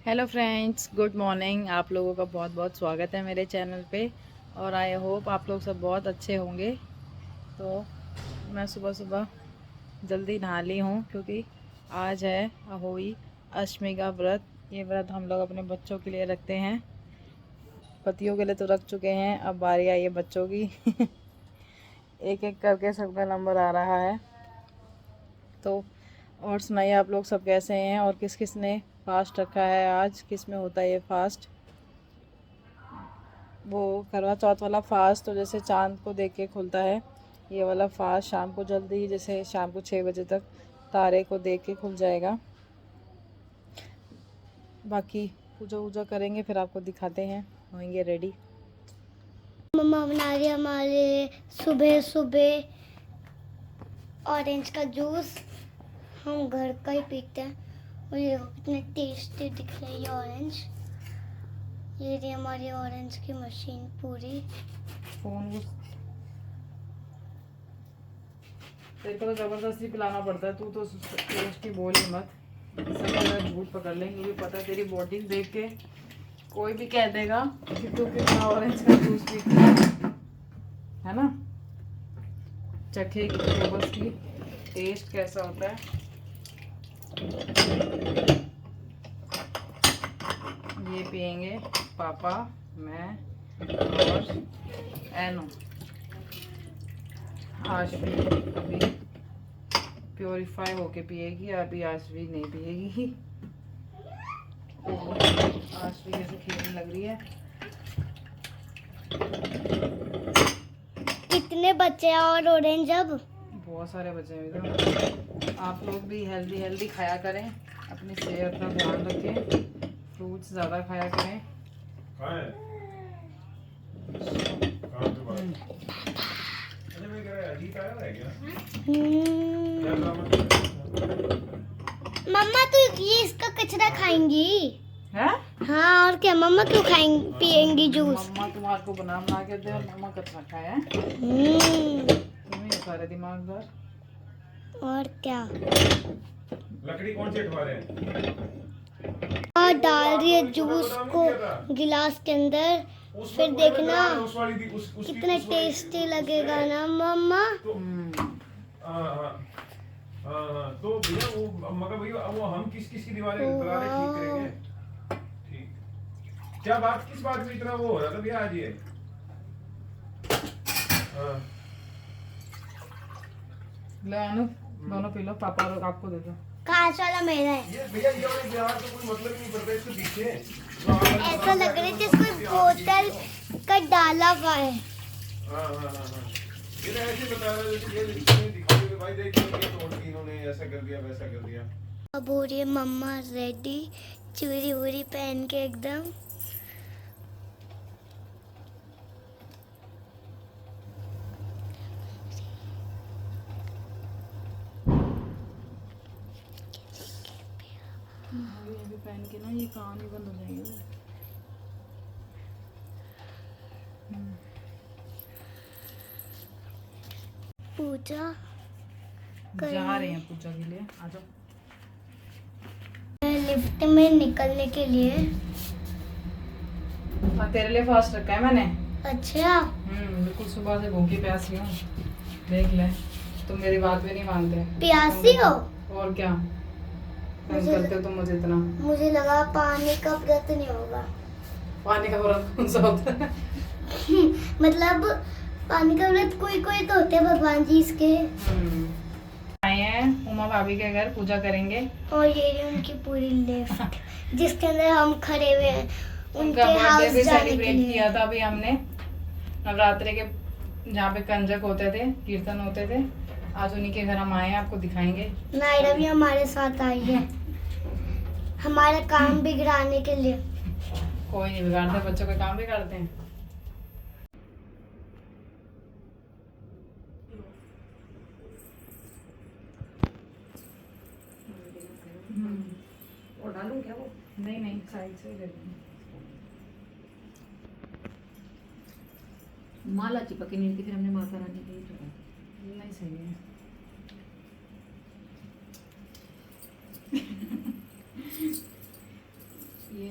Hello friends, good morning. आप लोगों का बहुत बहुत स्वागत है मेरे चैनल पे और आई होप आप लोग सब बहुत अच्छे होंगे। तो मैं सुबह सुबह जल्दी नहा ली हूँ क्योंकि आज है अहोई अष्टमी का व्रत। ये व्रत हम लोग अपने बच्चों के लिए रखते हैं। पतियों के लिए तो रख चुके हैं, अब बारी आई है बच्चों की। एक एक करके सबका नंबर आ रहा है। तो और सुनाइए, आप लोग सब कैसे हैं और किस किस ने फास्ट रखा है? आज किस में होता है ये फास्ट? वो करवा चौथ वाला फास्ट तो जैसे चांद को देख के खुलता है, ये वाला फास्ट शाम को जल्दी, जैसे शाम को 6 बजे तक तारे को देख के खुल जाएगा। बाकी पूजा वूजा करेंगे, फिर आपको दिखाते हैं, होंगे रेडी। मम्मा बना रही है हमारे लिए सुबह सुबह ऑरेंज का जूस। हम घर का ही पीते हैं और ये कितने टेस्टी दिख रही है ये ऑरेंज। ये रही हमारी ऑरेंज की मशीन पूरी। फोन तेरे को तो जबरदस्ती पिलाना पड़ता है, तू तो टेस्टी बोल ही मत। सब लोग झूठ पकड़ लेंगे, मुझे पता है तेरी बॉडी देख के कोई भी कह देगा कि तू कितना ऑरेंज का जूस पीती है ना। चखेगी जबरदस्ती टेस्ट कैसा होता है। ये पियेंगे पापा, मैं और एनो। आज भी अभी प्योरीफाई होके पिएगी, अभी आज भी नहीं पिएगी। आज भी जैसे खेलने लग रही है। कितने बच्चे हैं और ऑरेंज अब? बहुत सारे बच्चे हैं। तो आप लोग भी हेल्दी हेल्दी खाया करें, अपनी सेहत का ध्यान रखें, फ्रूट्स ज़्यादा खाया करें। मम्मा तो ये इसका कचरा खाएंगी? है? हाँ, और क्या मम्मा क्यों खाएंगी पियेंगी जूस? मम्मा तुम्हारे को बना के दे और मम्मा कचरा खाए हैं। तुम्हें सारे दिमागदार। और क्या। लकड़ी कौन सी हटवा रहे हैं? डाल रही है जूस को गिलास के अंदर, फिर देखना कितना टेस्टी लगेगा ना मम्मा। तो भैया वो मगर भैया वो हम किस किस की दीवारें ठीक करेंगे। ठीक, क्या बात किस बात में इतना वो हो रहा था भैया आज ये? ले आनो, दोनों पी लो, पापा और आपको दे दो। कांच वाला मेरा है। ये भैया ये वाले बिहार तो कोई मतलब नहीं पड़ता इसके पीछे। ऐसा लग रहा है जैसे बोतल का डाला हुआ है। ये तो ऐसे बता रहा है कि ये दिखाई भाई देखिए ये तोड़ के इन्होंने ऐसा कर दिया वैसा कर दिया। अब हो रही है मम्मा रेडी, चूड़ी वूड़ी पहन के एकदम। ये भी पहन के ना ये कान ही बंद हो जाएंगे। पूजा जा रहे हैं पूजा के लिए, आ जाओ। लिफ्ट में निकलने के लिए। हाँ, तेरे लिए फास्ट रखा है मैंने। अच्छा, बिल्कुल सुबह से भूखी प्यासी हूँ, देख ले। तुम मेरी बात भी नहीं मानते। प्यासी हो? और क्या तुम करते हो तुम मुझे इतना। मुझे लगा पानी का व्रत नहीं होगा। पानी का व्रत कौन सा होता है? मतलब पानी का व्रत कोई कोई तो होते हैं भगवान जी इसके। आए हैं उमा भाभी के घर, पूजा करेंगे। और ये रही उनकी पूरी लिफ्ट जिसके अंदर हम खड़े हुए हैं उनके उनका बर्थडे हाउस भी जाने के सेलिब्रेट लिए। किया था अभी हमने, नवरात्रि के, जहाँ पे कंजक होते थे, कीर्तन होते थे। आज उन्हीं के घर हम आए हैं, आपको दिखाएंगे। नायरा भी हमारे साथ आई है हमारा काम बिगड़ाने के लिए। कोई नहीं बिगाड़ते, बच्चों का काम बिगाड़ते हैं। और डालूं क्या वो? नहीं नहीं, साइड से दे दूँ। माला चिपकी नहीं थी, फिर हमने माता रानी के लिए नहीं सही है। ये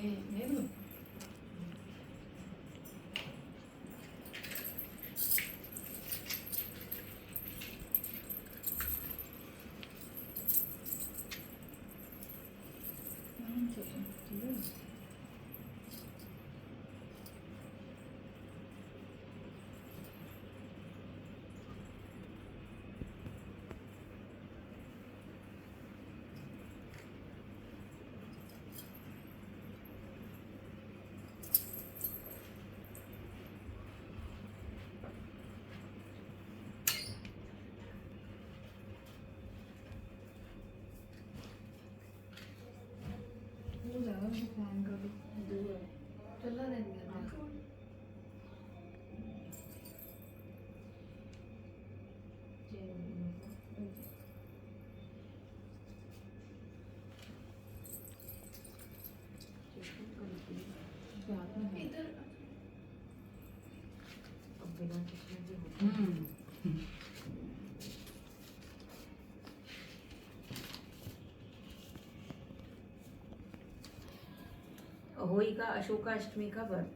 फैन का भी दूर है चला रहेंगे अहोई का अशोका अष्टमी का व्रत।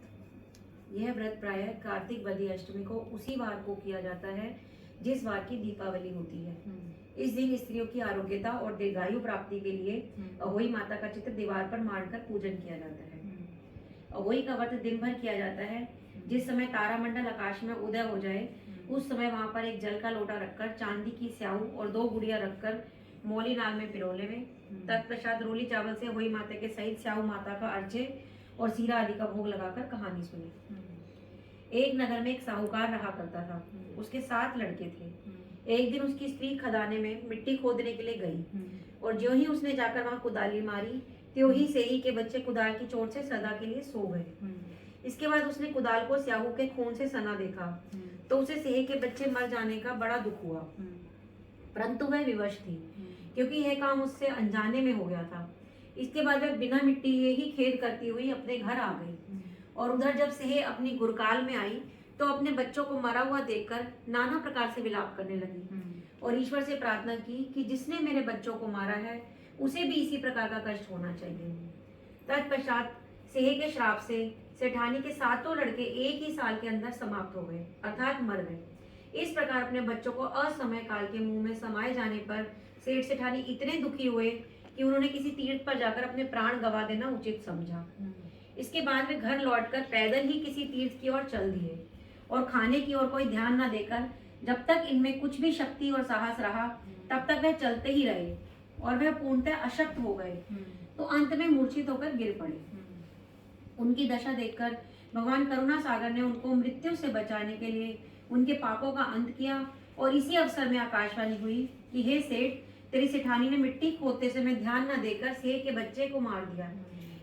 यह व्रत प्रायः कार्तिक बदी अष्टमी को उसी वार को किया जाता है जिस वार की दीपावली होती है। इस दिन स्त्रियों की आरोग्यता और दीर्घायु प्राप्ति के लिए अहोई माता का चित्र दीवार पर मारकर पूजन किया जाता है। अहोई का व्रत दिन भर किया जाता है। जिस समय तारामंडल आकाश में उदय हो जाए उस समय वहां पर एक जल का लोटा रखकर चांदी की स्याऊ और 2 गुड़िया रखकर मौली नाग में पिरोले में तत्पश्चात रोली चावल से अहोई माता के सहित स्याऊ माता का अर्चे और सीरा आदि का भोग लगाकर कहानी सुनी। एक नगर में एक साहूकार रहा करता था। उसके 7 लड़के थे। एक दिन उसकी स्त्री खदाने में मिट्टी खोदने के लिए गई और ज्यों ही उसने जाकर वहां कुदाली मारी त्यों ही सेही के बच्चे कुदाल की चोट से सदा के लिए सो गए। इसके बाद उसने कुदाल को स्याहू के खून से सना देखा तो उसे सेही के बच्चे मर जाने का बड़ा दुख हुआ, परंतु वह विवश थी क्योंकि यह काम उससे अनजाने में हो गया था। इसके बाद वह बिना मिट्टी ही खेद करती हुई अपने घर आ गई और उधर जब सेह अपनी गुरकाल में आई तो अपने बच्चों को मरा हुआ देखकर नाना प्रकार से विलाप करने लगी और ईश्वर से प्रार्थना की कि जिसने मेरे बच्चों को मारा है उसे भी इसी प्रकार का कष्ट होना चाहिए। तत्पश्चात सेह के श्राप से सेठानी के 7 लड़के एक ही साल के अंदर समाप्त हो गए अर्थात मर गए। इस प्रकार अपने बच्चों को असमय काल के मुंह में समाये जाने पर सेठ सेठानी इतने दुखी हुए कि उन्होंने किसी तीर्थ पर जाकर अपने प्राण गवा देना उचित समझा। इसके बाद वे घर लौटकर पैदल ही किसी तीर्थ की ओर चल दिए और खाने की ओर कोई ध्यान न देकर जब तक इनमें कुछ भी शक्ति और साहस रहा तब तक वह चलते ही रहे और वह पूर्णतः अशक्त हो गए तो अंत में मूर्छित होकर गिर पड़े। उनकी दशा देखकर भगवान करुणा सागर ने उनको मृत्यु से बचाने के लिए उनके पापों का अंत किया और इसी अवसर में आकाशवाणी हुई कि हे सेठ, तेरी सेठानी ने मिट्टी खोदते समय ध्यान न देकर सेठ के बच्चे को मार दिया।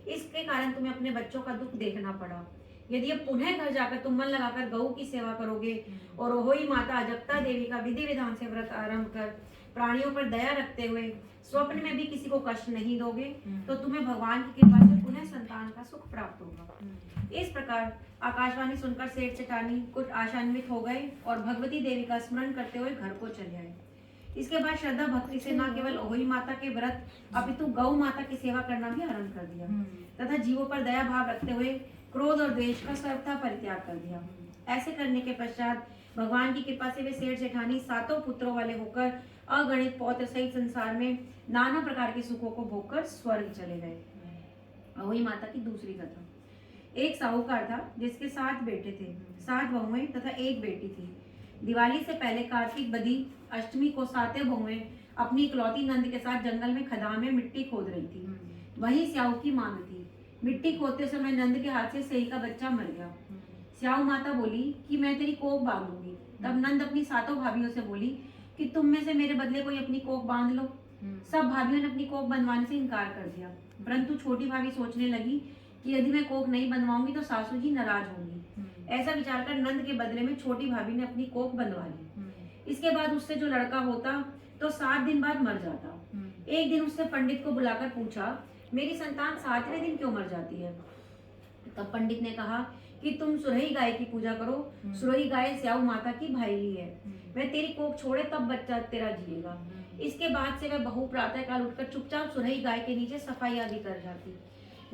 इसके कारण तुम्हें अपने बच्चों का दुख देखना पड़ा। यदि अब पुनः घर जाकर तुम मन लगाकर गऊ की सेवा करोगे और अहोई माता अजक्ता देवी का विधि विधान से व्रत आरंभ कर प्राणियों पर दया रखते हुए स्वप्न में भी किसी को कष्ट नहीं दोगे तो तुम्हें भगवान की कृपा से पुनः संतान का सुख प्राप्त होगा। इस प्रकार आकाशवाणी सुनकर सेठ सेठानी कुछ आशान्वित हो गए और भगवती देवी का स्मरण करते हुए घर को चले आए। इसके बाद श्रद्धा भक्ति से न केवल अहोई माता के व्रत अपितु गौ माता की सेवा करना भी आरंभ कर दिया तथा जीवों पर दया भाव रखते हुए क्रोध और द्वेष का सर्वथा परित्याग कर दिया। ऐसे करने के पश्चात भगवान की कृपा से वे सेठ सेठानी 7 पुत्रों वाले होकर अगणित पौत्र सहित संसार में नाना प्रकार के सुखों को भोगकर स्वर्ग चले गए। अहोई माता की दूसरी कथा। एक साहूकार था जिसके 7 बेटे थे, 7 बहुएं तथा 1 बेटी थी। दिवाली से पहले कार्तिक बदी अष्टमी को 7 बहुएं अपनी इकलौती नंद के साथ जंगल में खदान में मिट्टी खोद रही थी। वही स्याऊ की मांग थी। मिट्टी खोदते समय नंद के हाथ से सही का बच्चा मर गया। स्याऊ माता बोली कि मैं तेरी कोख बांधूंगी। तब नंद अपनी 7 भाभियों से बोली कि तुम में से मेरे बदले कोई अपनी कोख बांध लो। सब भाभियों ने अपनी कोख बंधवाने से इनकार कर दिया, परंतु छोटी भाभी सोचने लगी कि यदि मैं कोख नहीं बनवाऊंगी तो सासू जी नाराज होंगी। ऐसा विचार कर नंद के बदले में छोटी भाभी ने अपनी कोख बनवा ली। इसके बाद उससे जो लड़का होता तो 7 दिन बाद मर जाता। एक दिन उससे पंडित को बुलाकर पूछा, मेरी संतान 7वें दिन क्यों मर जाती है? तब पंडित ने कहा कि तुम सुरही गाय की पूजा करो। सुरही गाय स्याऊ माता की भाईली है। वह तेरी कोख छोड़े तब बच्चा तेरा जिएगा। इसके बाद से वह बहू प्रातः काल उठकर चुपचाप सुरही गाय के नीचे सफाई आदि कर जाती।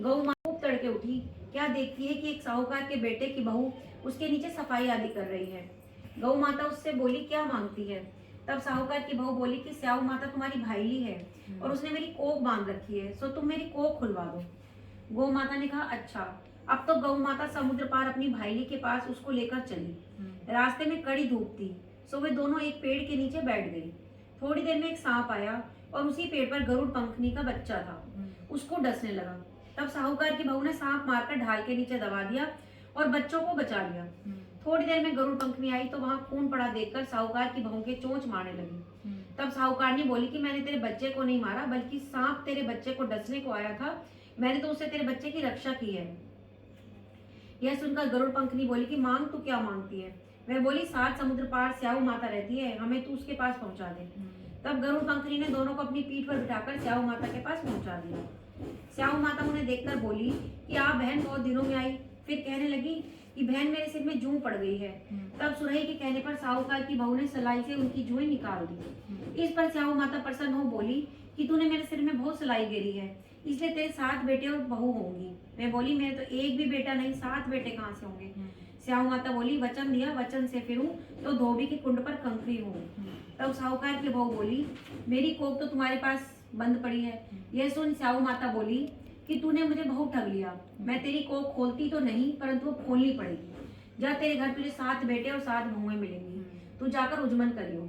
गौ माँ खूब तड़के उठी, क्या देखती है कि एक साहूकार के बेटे की बहू उसके नीचे सफाई आदि कर रही है। गौ माता उससे बोली, क्या मांगती है? तब साहूकार की बहू बोली कि स्याऊ माता तुम्हारी भाईली है और उसने मेरी कोख बांध रखी है, सो तुम मेरी कोख खुलवा दो। गौ माता ने कहा, अच्छा। अब तो गौ माता समुद्र पार अपनी भाईली के पास उसको लेकर चली। रास्ते में कड़ी धूप थी, सो वे दोनों एक पेड़ के नीचे बैठ गई। थोड़ी देर में एक सांप आया और उसी पेड़ पर गरुड़ पंखनी का बच्चा था, उसको डसने लगा। तब साहूकार की बहू ने सांप मारकर ढाल के नीचे दबा दिया और बच्चों को बचा लिया। थोड़ी देर में गरुड़ पंखनी आई तो वहां खून पड़ा देखकर साहूकार की बहू के चोंच मारने लगी। तब साहूकार ने बोली कि मैंने तेरे बच्चे को नहीं मारा, बल्कि सांप तेरे बच्चे को डसने को आया था, मैंने तो उससे तेरे बच्चे की रक्षा की है। यह सुनकर गरुड़ पंखनी बोली कि मांग तू क्या मांगती है। वह बोली 7 समुद्र पार स्याऊ माता रहती है, हमें तू उसके पास पहुंचा दे। तब गरुड़ पंखनी ने दोनों को अपनी पीठ पर बिठाकर स्याऊ माता के पास पहुंचा दिया। स्याऊ माता उन्हें देखकर बोली कि आप बहन बहुत दिनों में आई। फिर कहने लगी कि बहन मेरे सिर में जूं पड़ गई है। तब सुरही के कहने पर साहूकार की बहू ने सलाई से उनकी जुएं निकाल दी। इस पर स्याऊ माता प्रसन्न हो बोली कि तूने मेरे सिर में बहुत सलाई गिरी है, इसलिए तेरे 7 बेटे और बहू होंगी। मैं बोली मेरे तो एक भी बेटा नहीं, 7 बेटे कहाँ से होंगे। स्याऊ माता बोली वचन दिया, वचन से फिरूं तो धोबी के कुंड पर कंकरी हूँ। तब साहूकार की बहू बोली मेरी कोख तो तुम्हारे पास बंद पड़ी है। यह सुन स्याऊ माता बोली कि तूने मुझे बहुत ठग लिया, मैं तेरी कोख खोलती तो नहीं परंतु वो खोलनी पड़ेगी। जा तेरे घर तुझे 7 बेटे और 7 बहुएं मिलेंगी, तू जाकर उजमन करियो,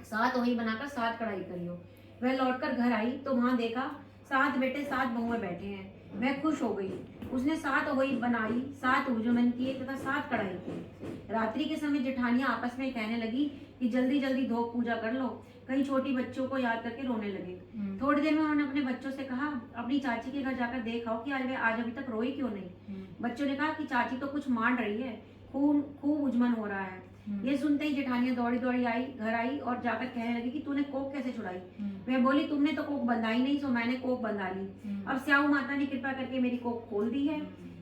7 ओही बनाकर 7 कढ़ाई करियो। वह लौटकर घर आई तो वहां देखा 7 बेटे 7 बहुएं बैठे हैं। वह खुश हो गई, उसने 7 ओही बनाई, 7 उजमन किए तथा 7 कढ़ाई की। रात्रि के समय जेठानियां आपस में कहने लगी कि जल्दी जल्दी धोख पूजा कर लो, कहीं छोटी बच्चों को याद करके रोने लगे। थोड़ी देर में उन्होंने अपने बच्चों से कहा अपनी चाची के घर जाकर देखा कि आज अभी तक रोई क्यों नहीं। बच्चों ने कहा कि चाची तो कुछ मान रही है, खूब उजमन हो रहा है। ये सुनते ही जेठानियां दौड़ी दौड़ी आई, घर आई और जाकर कहने लगी कि तूने कोख कैसे छुड़ाई। मैं बोली तुमने तो कोख बंधाई नहीं, सो मैंने कोख बंधा ली। अब स्याऊ माता ने कृपा करके मेरी कोख खोल दी है।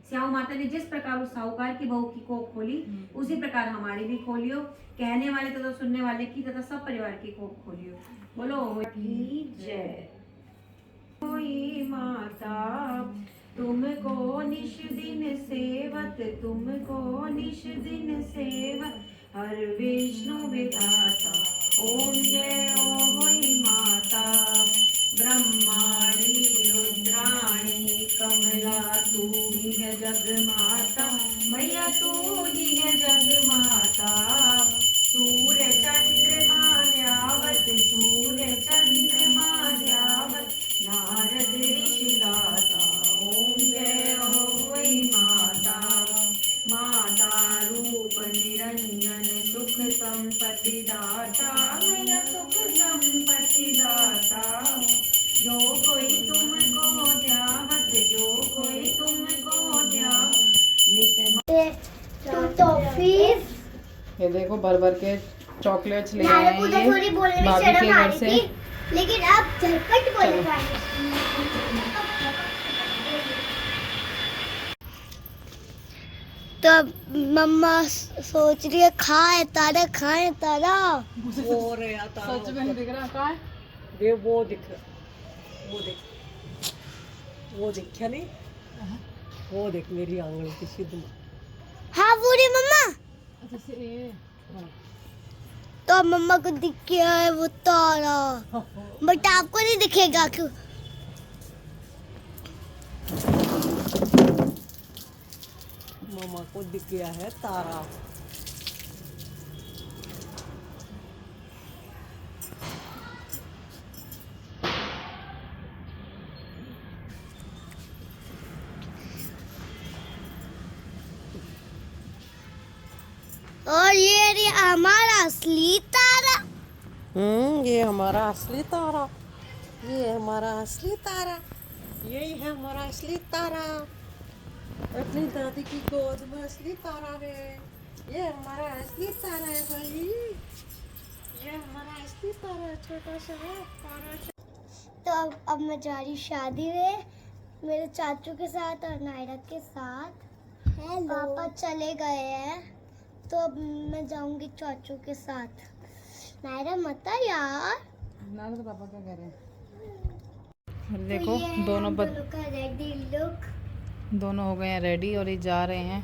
स्याऊ माता ने जिस प्रकार उस साहूकार की बहू की कोख खोली, उसी प्रकार हमारी भी खोलियो। कहने वाले तथा सुनने वाले की तथा सब परिवार की कोख खोलियो। बोलो की जय। कोई माता तुमको निश दिन सेवत, तुमको निश दिन सेवत, हर विष्णु विधाता। ओम जय होई माता, ब्रह्माणी रुद्राणी कमला तू ही है जग माता, मैया तू ही है जग माता। सूर्य चंद्रमा ध्यावत, सूर्य चंद्रमा ध्यावत, नारद ऋषि दाता। ओम जय होई माता, माता रूप निरंजन सुख संपत्ति दाता, मैया सुख संपत्ति दाता। जो कोई तुमको ध्यावत, जो कोई तुमको ध्यावत, नित 2 टॉफीज। ये देखो भर भर के चॉकलेट्स ले नारे आए को हैं तो थोड़ी बोलने में भाभी के शर्म आ घर रही से। थी, लेकिन अब झटपट बोल पाएंगे। तो अब मम्मा सोच रही है खाए तारा, खाए तारा। सच में नहीं दिख रहा कहाँ है? वे वो दिख रहा, वो देख क्या नहीं, वो देख मेरी आंगन की सीध। हाँ वो रे मम्मा। अच्छा से ये तो मम्मा को दिख गया है वो तारा, बट आपको नहीं दिखेगा क्यों? मामा को दिख गया है तारा। और ये रे हमारा असली तारा। ये हमारा असली तारा, ये हमारा असली तारा, यही है हमारा असली तारा। अपनी दादी की गोद में असली तारा है, ये हमारा असली तारा है भाई, ये हमारा असली तारा है, छोटा सा है तारा। तो अब मैं जा रही शादी में मेरे चाचू के साथ और नायरा के साथ। हेलो। पापा चले गए हैं तो अब मैं जाऊंगी चाचू के साथ। नायरा मत आ यार। ना तो पापा क्या कह रहे हैं? देखो तो ये है दोनों हम दोनों का रेडी लुक दोनों हो गए हैं रेडी और ये जा रहे हैं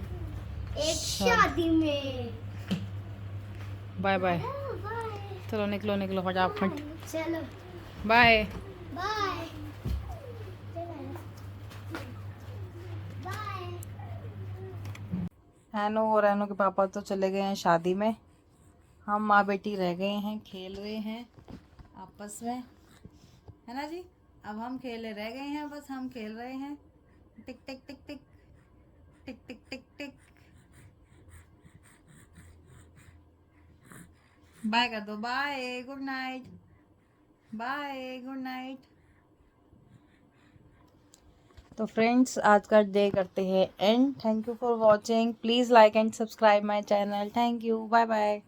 एक शादी में। Bye bye. बाय। चलो निकलो निकलो फटाफट। चलो बाय। बाय। बाय। हैनो और हैनो के पापा तो चले गए हैं शादी में, हम माँ बेटी रह गए हैं, खेल रहे हैं आपस में, है ना जी। अब हम खेले रह गए हैं, बस हम खेल रहे हैं। टिक टिक टिक टिक टिक टिक टिक टिक। बाय कर दो, bye good night, bye good night. तो फ्रेंड्स आज का डे करते हैं end. Thank you for watching, please like and subscribe my channel. Thank you, bye bye.